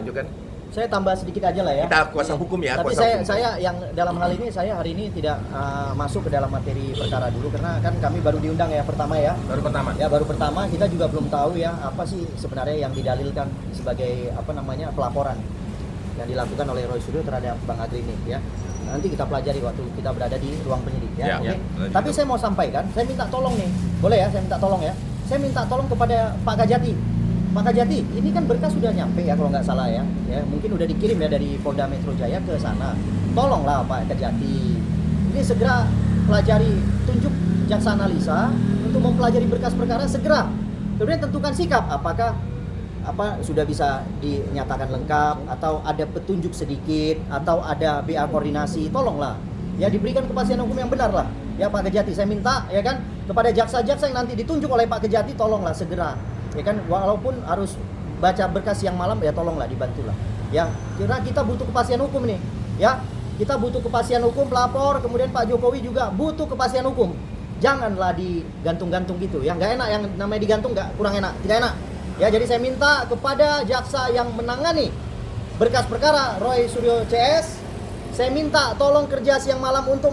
ajukan? Saya tambah sedikit aja lah ya. Kita kuasa hukum ya. Tapi kuasa saya yang dalam hal ini saya hari ini tidak masuk ke dalam materi perkara dulu karena kan kami baru diundang ya pertama ya. Baru pertama. Ya baru pertama, kita juga belum tahu ya apa sih sebenarnya yang didalilkan sebagai pelaporan yang dilakukan oleh Roy Suryo terhadap Bang Agri ini ya. Nanti kita pelajari waktu kita berada di ruang penyidik ya. Oke. Tapi saya mau sampaikan, saya minta tolong nih. Boleh ya, saya minta tolong ya. Saya minta tolong kepada Pak Kajati. Pak Kajati, ini kan berkas sudah nyampe ya kalau nggak salah ya. Mungkin udah dikirim ya dari Polda Metro Jaya ke sana. Tolonglah Pak Kajati, ini segera pelajari, tunjuk jaksa analisa untuk mempelajari berkas perkara segera. Kemudian tentukan sikap, apakah sudah bisa dinyatakan lengkap atau ada petunjuk sedikit atau ada BA koordinasi. Tolonglah ya, diberikan kepastian hukum yang benar lah ya Pak Kejati. Saya minta ya kan kepada jaksa-jaksa yang nanti ditunjuk oleh Pak Kejati, tolonglah segera ya kan, walaupun harus baca berkas yang malam ya tolonglah dibantulah ya, karena kita butuh kepastian hukum nih ya, kita butuh kepastian hukum. Pelapor kemudian Pak Jokowi juga butuh kepastian hukum, janganlah digantung-gantung gitu ya, nggak enak yang namanya digantung, kurang enak, tidak enak ya. Jadi saya minta kepada jaksa yang menangani berkas perkara Roy Suryo CS, saya minta tolong kerja siang malam untuk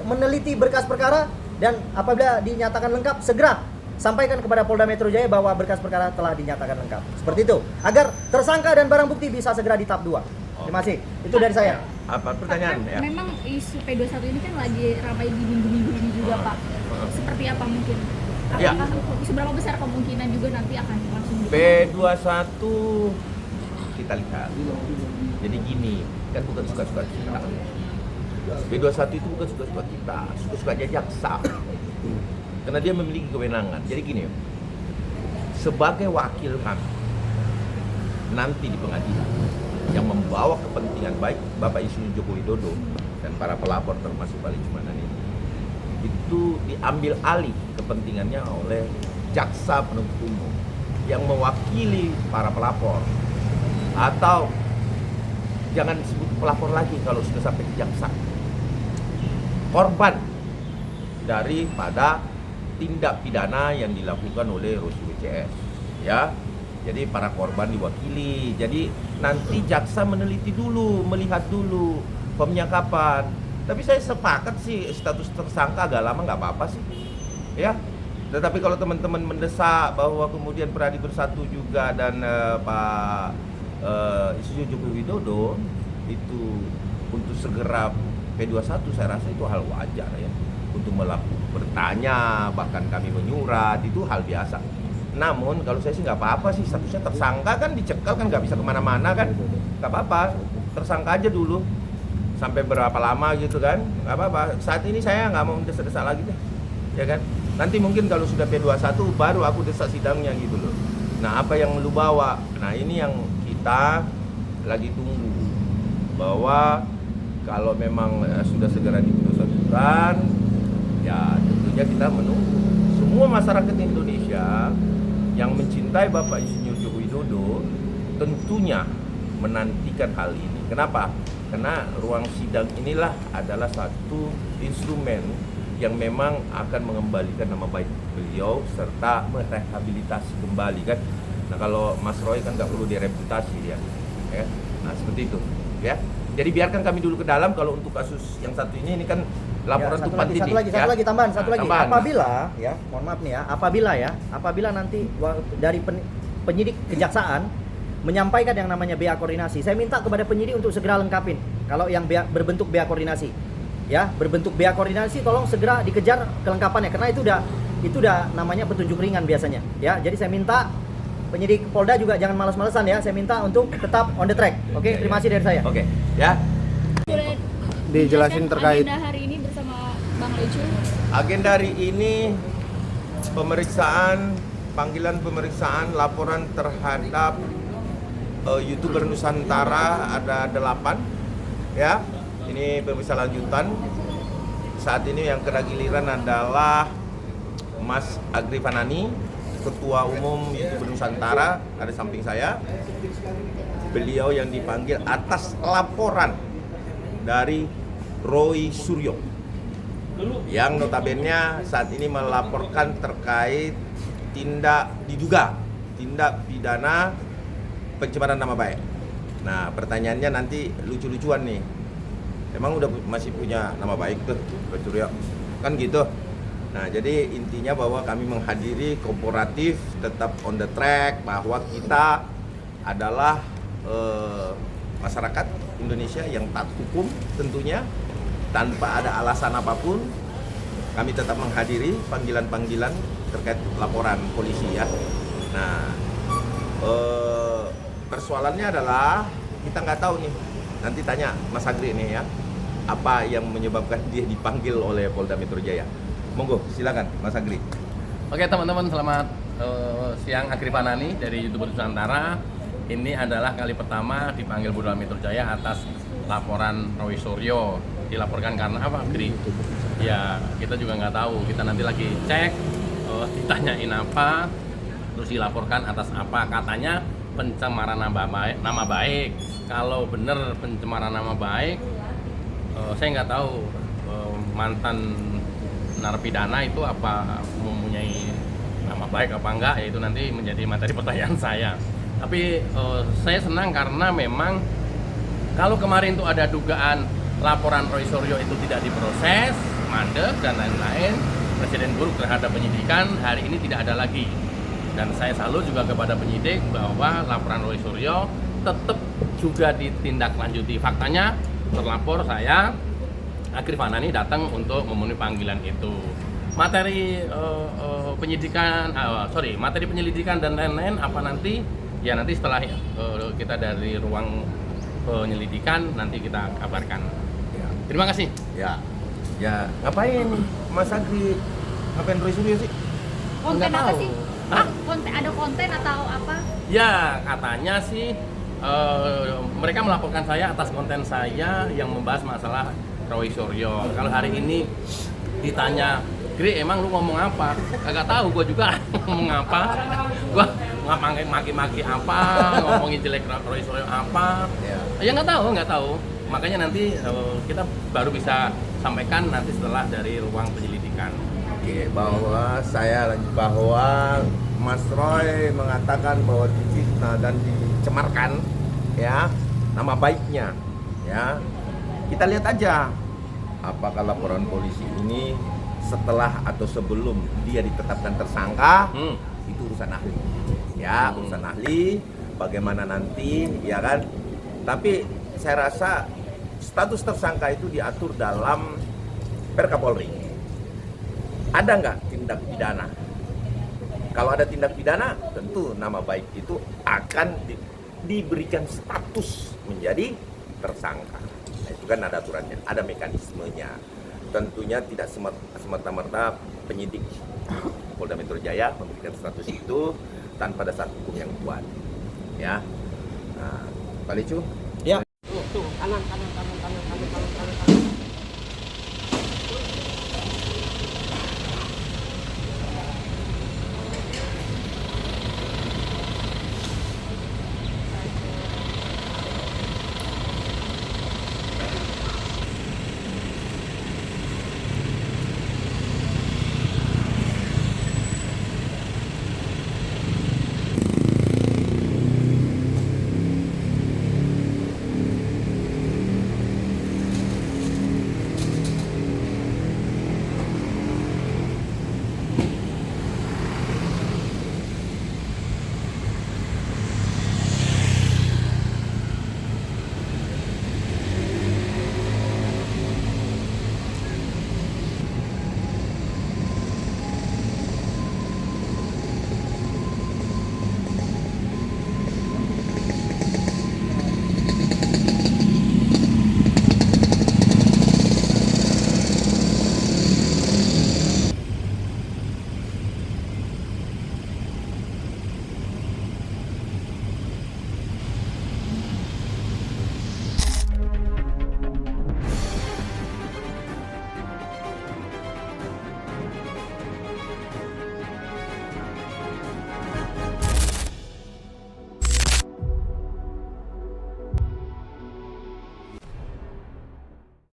meneliti berkas perkara, dan apabila dinyatakan lengkap segera sampaikan kepada Polda Metro Jaya bahwa berkas perkara telah dinyatakan lengkap. Seperti itu, agar tersangka dan barang bukti bisa segera di tahap 2. Terima kasih. Itu dari saya. Apa pertanyaan ya? Memang isu P21 ini kan lagi ramai di minggu-minggu ini juga, Pak. Seperti apa mungkin? Apakah seberapa besar kemungkinan juga nanti akan langsung P21 kita lihat. Jadi gini, kan bukan suka-suka kita. P21 itu bukan suka-suka kita, suka-sukanya jaksa. Karena dia memiliki kewenangan. Jadi gini, sebagai wakil kami nanti di pengadilan yang membawa kepentingan baik Bapak Insinyur Joko Widodo dan para pelapor termasuk Bali Cumanan ini, itu diambil alih kepentingannya oleh jaksa penuntut umum yang mewakili para pelapor, atau jangan disebut pelapor lagi kalau sudah sampai ke jaksa, korban daripada tindak pidana yang dilakukan oleh Roy Suryo CS ya. Jadi para korban diwakili. Jadi nanti jaksa meneliti dulu, melihat dulu formnya kapan. Tapi saya sepakat sih status tersangka agak lama nggak apa-apa sih ya. Tetapi kalau teman-teman mendesak bahwa kemudian Peradi Bersatu juga dan Pak Insinyur Joko Widodo itu untuk segera P21, saya rasa itu hal wajar ya. Untuk bertanya, bahkan kami menyurat, itu hal biasa. Namun kalau saya sih nggak apa-apa sih, statusnya tersangka kan, dicekal kan, nggak bisa kemana-mana kan, nggak apa-apa, tersangka aja dulu sampai berapa lama gitu kan, nggak apa-apa. Saat ini saya nggak mau desak-desak lagi deh, ya kan. Nanti mungkin kalau sudah P21 baru aku desak sidangnya gitu loh. Nah, apa yang lu bawa? Nah, ini yang kita lagi tunggu, bahwa kalau memang sudah segera diputuskan, ya tentunya kita menunggu. Semua masyarakat Indonesia yang mencintai Bapak Insinyur Joko Widodo tentunya menantikan hal ini. Kenapa? Karena ruang sidang inilah adalah satu instrumen yang memang akan mengembalikan nama baik beliau serta merehabilitasi kembali kan. Nah, kalau Mas Roy kan nggak perlu direhabilitasi dia, ya. Nah, seperti itu, ya. Jadi biarkan kami dulu ke dalam. Kalau untuk kasus yang satu ini kan laporan ya, tumpang tindih. Satu lagi tambahan. Tambahan. Apabila ya, mohon maaf nih ya, apabila nanti dari penyidik kejaksaan menyampaikan yang namanya BA koordinasi, saya minta kepada penyidik untuk segera lengkapin. Kalau yang berbentuk BA koordinasi, ya, berbentuk BA koordinasi, tolong segera dikejar kelengkapannya, karena itu udah namanya petunjuk ringan biasanya, ya. Jadi saya minta penyidik Polda juga jangan malas-malesan ya, saya minta untuk tetap on the track. Oke, terima kasih dari saya. Oke, ya. Boleh Dijelasin terkait agenda hari ini bersama Bang Lecu. Agenda hari ini panggilan pemeriksaan laporan terhadap YouTuber Nusantara ada 8 ya. Ini pemeriksaan lanjutan. Saat ini yang kena giliran adalah Mas Agri Fanani, Ketua Umum YouTuber Nusantara, ada samping saya. Beliau yang dipanggil atas laporan dari Roy Suryo yang notabene saat ini melaporkan terkait diduga tindak pidana pencemaran nama baik Nah, pertanyaannya nanti lucu-lucuan nih. Emang udah masih punya nama baik tuh, Roy Suryo? Kan gitu. Nah, jadi intinya bahwa kami menghadiri kooperatif tetap on the track, bahwa kita adalah masyarakat Indonesia yang taat hukum tentunya, tanpa ada alasan apapun. Kami tetap menghadiri panggilan-panggilan terkait laporan polisi ya. Nah, persoalannya adalah kita nggak tahu nih. Nanti tanya Mas Agri nih ya, apa yang menyebabkan dia dipanggil oleh Polda Metro Jaya. Monggo, silakan Mas Agri. Oke teman-teman, selamat siang. Agri Fanani dari YouTuber Nusantara. Ini adalah kali pertama dipanggil Polda Metro Jaya atas laporan Roy Suryo. Dilaporkan karena apa, Agri? Ya kita juga nggak tahu. Kita nanti lagi cek, ditanyain apa, terus dilaporkan atas apa. Katanya pencemaran nama baik. Kalau benar pencemaran nama baik, saya nggak tahu mantan narapidana itu apa mempunyai nama baik apa enggak, ya itu nanti menjadi materi pertanyaan saya. Tapi saya senang karena memang kalau kemarin itu ada dugaan laporan Roy Suryo itu tidak diproses, mandek dan lain-lain, presiden buruk terhadap penyidikan, hari ini tidak ada lagi. Dan saya salut juga kepada penyidik bahwa laporan Roy Suryo tetap juga ditindaklanjuti. Faktanya terlapor saya, Agri Fanani, datang untuk memenuhi panggilan itu. Materi materi penyelidikan dan lain-lain apa nanti? Ya nanti setelah kita dari ruang penyelidikan nanti kita kabarkan. Ya. Terima kasih. Ya, ngapain Mas Agri? Ngapain Roy Suryo sih? Konten Nggak apa tahu. sih? Hah? Ada konten atau apa? Ya katanya sih mereka melaporkan saya atas konten saya yang membahas masalah Roy Suryo. Kalau hari ini ditanya, Gri, emang lu ngomong apa? Kagak tahu, gue juga ngomong apa. Gue maki-maki apa, ngomongin jelek Roy Suryo apa. Ya nggak tahu. Makanya nanti kita baru bisa sampaikan nanti setelah dari ruang penyelidikan. Oke, bahwa Mas Roy mengatakan bahwa difitnah dan dicemarkan ya nama baiknya ya. Kita lihat aja apakah laporan polisi ini setelah atau sebelum dia ditetapkan tersangka. Itu urusan ahli ya, urusan ahli bagaimana nanti ya kan. Tapi saya rasa status tersangka itu diatur dalam Perkapolri. Ada nggak tindak pidana? Kalau ada tindak pidana, tentu nama baik itu akan diberikan status menjadi tersangka. Nah, itu kan ada aturannya, ada mekanismenya. Tentunya tidak semata-merta penyidik Polda Metro Jaya memberikan status itu tanpa dasar hukum yang kuat. Ya, nah, Pak Licu. Ya. Tuh, kanan.